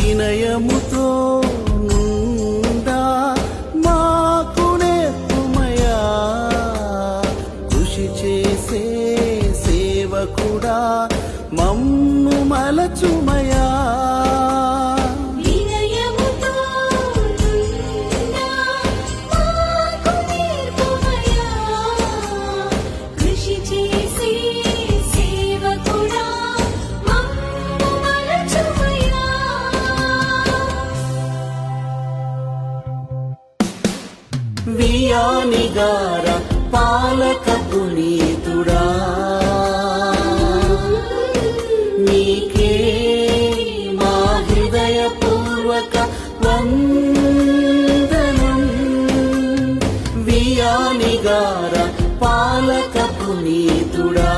వినయముతో నుండా మాకు నేర్పుమయా, కృషి చేసే సేవకుడా మమ్ము మలచుమయా. వియానిగార పాలక పునీతుడా, నీకే మా హృదయపూర్వక వందనం. వియానిగార పాలక పునీతుడా.